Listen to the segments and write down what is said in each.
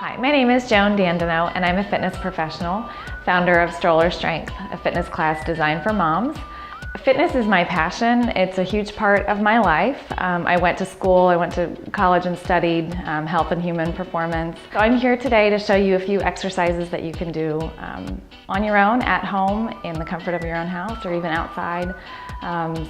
Hi, my name is Joan Dandeneau, and I'm a fitness professional, founder of Stroller Strength, a fitness class designed for moms. Fitness is my passion. It's a huge part of my life. I went to college and studied health and human performance. So I'm here today to show you a few exercises that you can do on your own, at home, in the comfort of your own house, or even outside.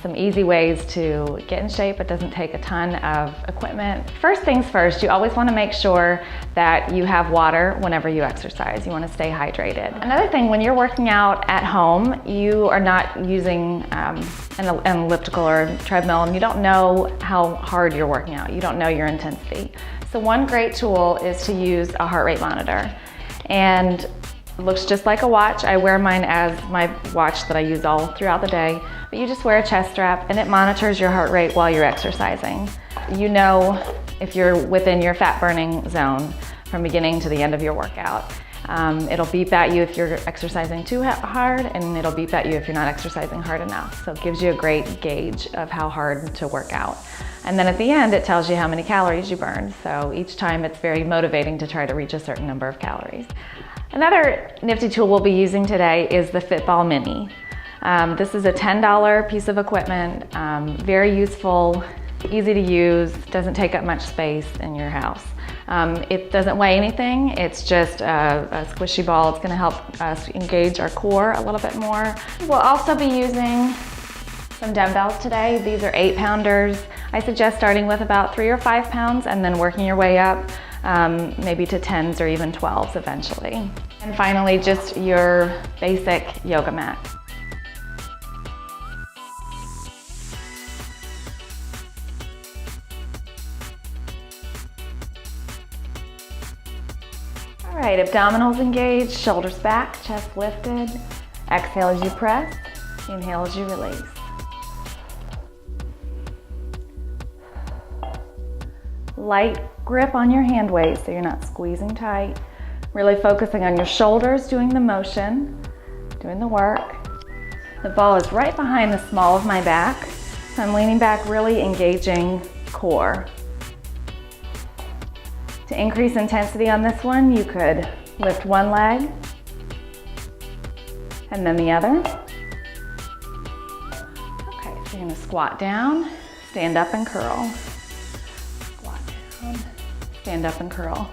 Some easy ways to get in shape. It doesn't take a ton of equipment. First things first, you always want to make sure that you have water whenever you exercise. You want to stay hydrated. Another thing, when you're working out at home, you are not using an elliptical or treadmill, and you don't know how hard you're working out. You don't know your intensity. So one great tool is to use a heart rate monitor. And it looks just like a watch. I wear mine as my watch that I use all throughout the day. But you just wear a chest strap and it monitors your heart rate while you're exercising. You know if you're within your fat burning zone from beginning to the end of your workout. It'll beep at you if you're exercising too hard, and it'll beep at you if you're not exercising hard enough. So it gives you a great gauge of how hard to work out. And then at the end, it tells you how many calories you burned. So each time it's very motivating to try to reach a certain number of calories. Another nifty tool we'll be using today is the Fitball Mini. This is a $10 piece of equipment, very useful, easy to use, doesn't take up much space in your house. It doesn't weigh anything, it's just a squishy ball. It's going to help us engage our core a little bit more. We'll also be using some dumbbells today. These are 8-pounders. I suggest starting with about 3 or 5 pounds and then working your way up, maybe to 10s or even 12s eventually. And finally, just your basic yoga mat. All right, abdominals engaged, shoulders back, chest lifted. Exhale as you press, inhale as you release. Light grip on your hand weight so you're not squeezing tight. Really focusing on your shoulders, doing the motion, doing the work. The ball is right behind the small of my back, so I'm leaning back, really engaging core. To increase intensity on this one, you could lift one leg and then the other. Okay, so you're gonna squat down, stand up and curl. Squat down, stand up and curl.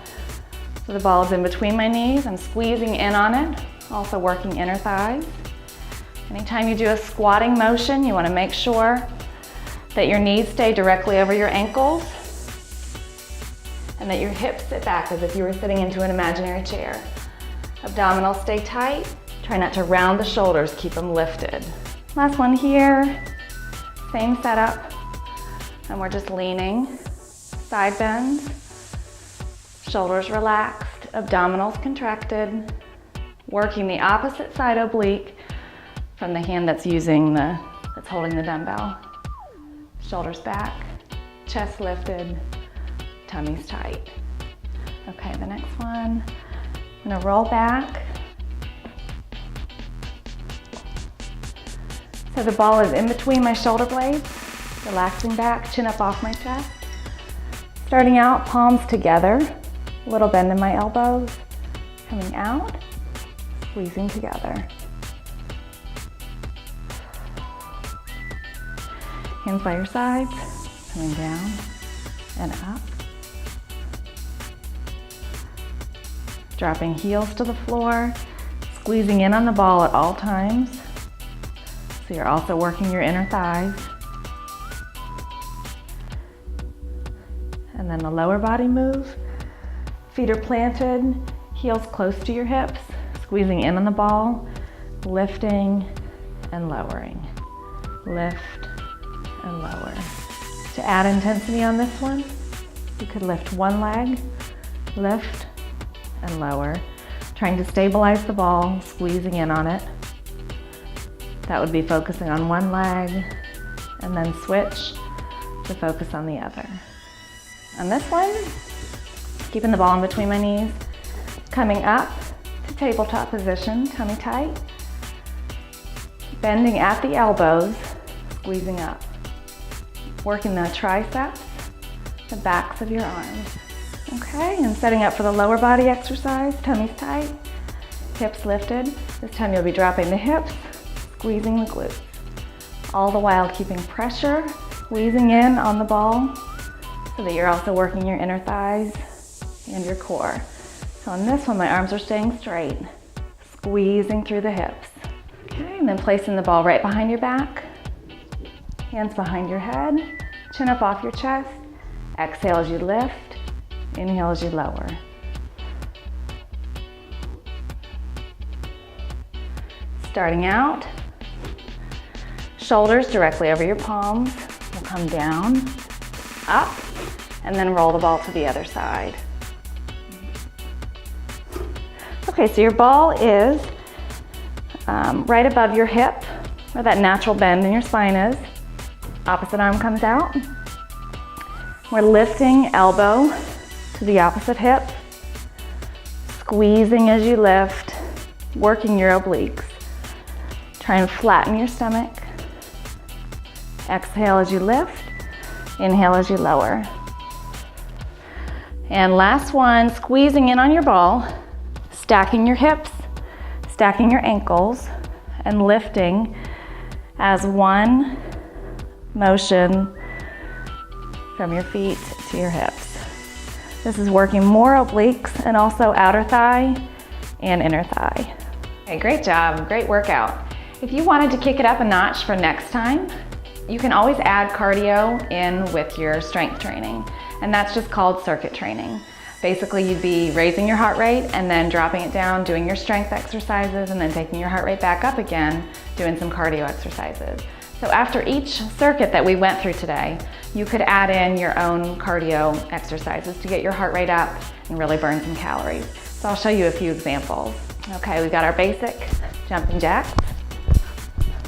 So the ball is in between my knees. I'm squeezing in on it, also working inner thighs. Anytime you do a squatting motion, you wanna make sure that your knees stay directly over your ankles, and that your hips sit back as if you were sitting into an imaginary chair. Abdominals stay tight. Try not to round the shoulders, keep them lifted. Last one here, same setup. And we're just leaning, side bends, shoulders relaxed, abdominals contracted, working the opposite side oblique from the hand that's holding the dumbbell. Shoulders back, chest lifted, tummy's tight. Okay, the next one, I'm gonna roll back. So the ball is in between my shoulder blades, relaxing back, chin up off my chest. Starting out, palms together, a little bend in my elbows, coming out, squeezing together. Hands by your sides, coming down and up. Dropping heels to the floor, squeezing in on the ball at all times. So you're also working your inner thighs. And then the lower body move. Feet are planted, heels close to your hips, squeezing in on the ball, lifting and lowering. Lift and lower. To add intensity on this one, you could lift one leg, lift and lower, trying to stabilize the ball, squeezing in on it. That would be focusing on one leg, and then switch to focus on the other. On this one, keeping the ball in between my knees, coming up to tabletop position, tummy tight, bending at the elbows, squeezing up, working the triceps, the backs of your arms. Okay, and setting up for the lower body exercise, tummy's tight, hips lifted. This time you'll be dropping the hips, squeezing the glutes. All the while keeping pressure, squeezing in on the ball so that you're also working your inner thighs and your core. So on this one, my arms are staying straight, squeezing through the hips. Okay, and then placing the ball right behind your back, hands behind your head, chin up off your chest. Exhale as you lift, inhale as you lower. Starting out, shoulders directly over your palms. We'll come down, up, and then roll the ball to the other side. Okay, so your ball is right above your hip, where that natural bend in your spine is. Opposite arm comes out. We're lifting elbow to the opposite hip, squeezing as you lift, working your obliques. Try and flatten your stomach. Exhale as you lift, inhale as you lower. And last one, squeezing in on your ball, stacking your hips, stacking your ankles, and lifting as one motion from your feet to your hips. This is working more obliques and also outer thigh and inner thigh. Okay, great job, great workout. If you wanted to kick it up a notch for next time, you can always add cardio in with your strength training, and that's just called circuit training. Basically, you'd be raising your heart rate and then dropping it down, doing your strength exercises, and then taking your heart rate back up again, doing some cardio exercises. So after each circuit that we went through today, you could add in your own cardio exercises to get your heart rate up and really burn some calories. So I'll show you a few examples. Okay, we've got our basic jumping jacks,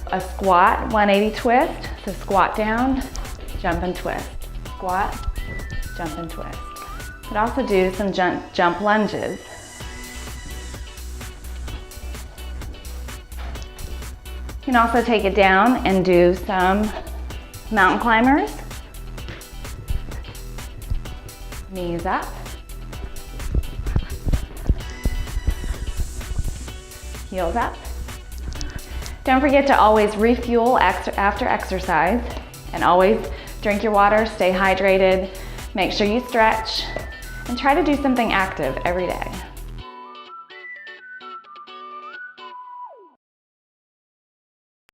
a squat 180 twist, so squat down, jump and twist, squat, jump and twist. Could also do some jump lunges. You can also take it down and do some mountain climbers. Knees up. Heels up. Don't forget to always refuel after exercise, and always drink your water, stay hydrated, make sure you stretch, and try to do something active every day.